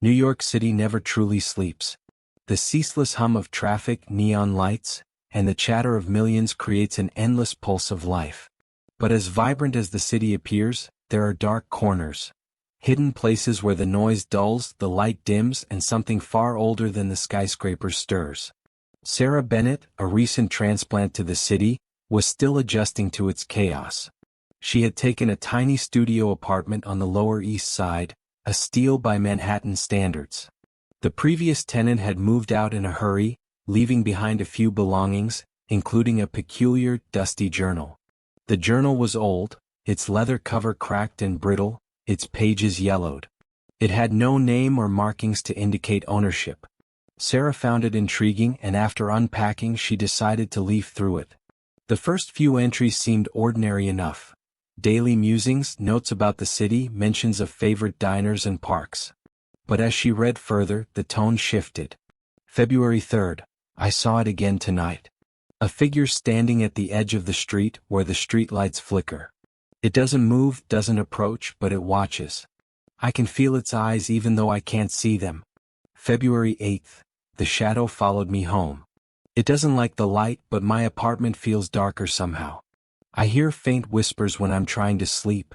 New York City never truly sleeps. The ceaseless hum of traffic, neon lights, and the chatter of millions creates an endless pulse of life. But as vibrant as the city appears, there are dark corners. Hidden places where the noise dulls, the light dims, and something far older than the skyscrapers stirs. Sarah Bennett, a recent transplant to the city, was still adjusting to its chaos. She had taken a tiny studio apartment on the Lower East Side, a steal by Manhattan standards. The previous tenant had moved out in a hurry, leaving behind a few belongings, including a peculiar, dusty journal. The journal was old, its leather cover cracked and brittle, its pages yellowed. It had no name or markings to indicate ownership. Sarah found it intriguing, and after unpacking she decided to leaf through it. The first few entries seemed ordinary enough. Daily musings, notes about the city, mentions of favorite diners and parks. But as she read further, the tone shifted. February 3rd, I saw it again tonight. A figure standing at the edge of the street where the streetlights flicker. It doesn't move, doesn't approach, but it watches. I can feel its eyes even though I can't see them. February 8th, the shadow followed me home. It doesn't like the light, but my apartment feels darker somehow. I hear faint whispers when I'm trying to sleep.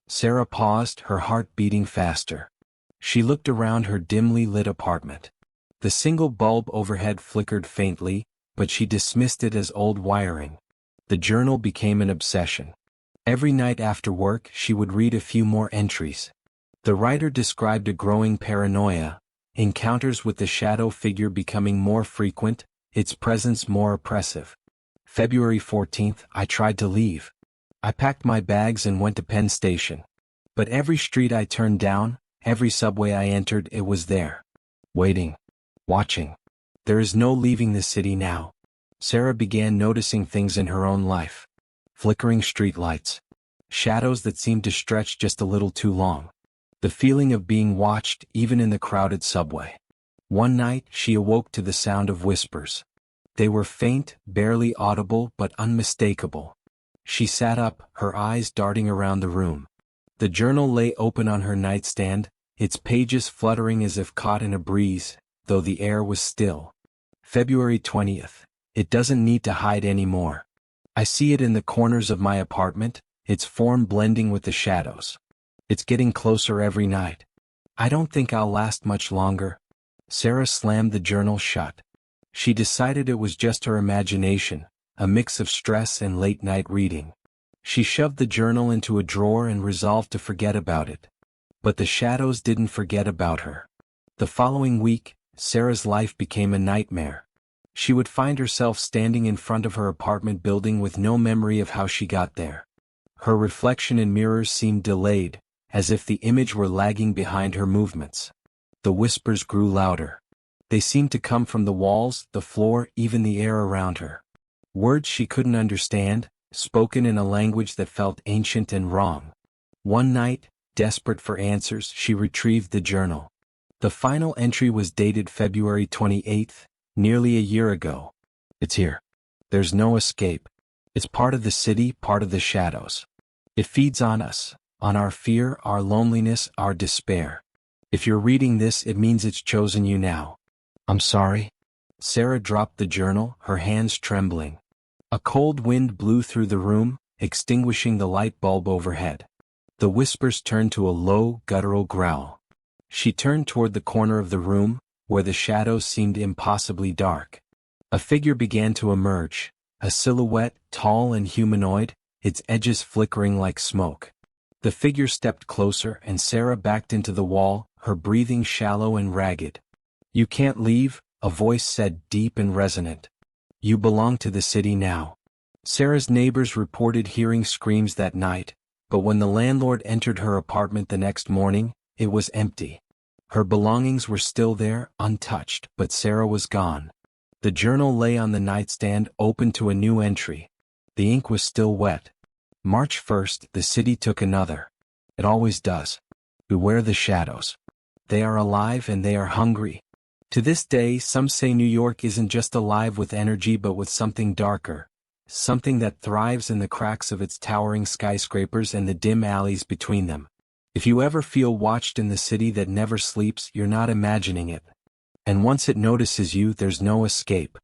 Sarah paused, her heart beating faster. She looked around her dimly lit apartment. The single bulb overhead flickered faintly, but she dismissed it as old wiring. The journal became an obsession. Every night after work, she would read a few more entries. The writer described a growing paranoia, encounters with the shadow figure becoming more frequent, its presence more oppressive. February 14th, I tried to leave. I packed my bags and went to Penn Station. But every street I turned down, every subway I entered, it was there. Waiting. Watching. There is no leaving the city now. Sarah began noticing things in her own life. Flickering streetlights. Shadows that seemed to stretch just a little too long. The feeling of being watched even in the crowded subway. One night, she awoke to the sound of whispers. They were faint, barely audible, but unmistakable. She sat up, her eyes darting around the room. The journal lay open on her nightstand, its pages fluttering as if caught in a breeze, though the air was still. February 20th. It doesn't need to hide anymore. I see it in the corners of my apartment, its form blending with the shadows. It's getting closer every night. I don't think I'll last much longer. Sarah slammed the journal shut. She decided it was just her imagination, a mix of stress and late-night reading. She shoved the journal into a drawer and resolved to forget about it. But the shadows didn't forget about her. The following week, Sarah's life became a nightmare. She would find herself standing in front of her apartment building with no memory of how she got there. Her reflection in mirrors seemed delayed, as if the image were lagging behind her movements. The whispers grew louder. They seemed to come from the walls, the floor, even the air around her. Words she couldn't understand, spoken in a language that felt ancient and wrong. One night, desperate for answers, she retrieved the journal. The final entry was dated February 28th, nearly a year ago. It's here. There's no escape. It's part of the city, part of the shadows. It feeds on us, on our fear, our loneliness, our despair. If you're reading this, it means it's chosen you now. I'm sorry. Sarah dropped the journal, her hands trembling. A cold wind blew through the room, extinguishing the light bulb overhead. The whispers turned to a low, guttural growl. She turned toward the corner of the room, where the shadows seemed impossibly dark. A figure began to emerge, a silhouette, tall and humanoid, its edges flickering like smoke. The figure stepped closer and Sarah backed into the wall, her breathing shallow and ragged. You can't leave, a voice said, deep and resonant. You belong to the city now. Sarah's neighbors reported hearing screams that night, but when the landlord entered her apartment the next morning, it was empty. Her belongings were still there, untouched, but Sarah was gone. The journal lay on the nightstand, open to a new entry. The ink was still wet. March 1st, the city took another. It always does. Beware the shadows. They are alive and they are hungry. To this day, some say New York isn't just alive with energy but with something darker. Something that thrives in the cracks of its towering skyscrapers and the dim alleys between them. If you ever feel watched in the city that never sleeps, you're not imagining it. And once it notices you, there's no escape.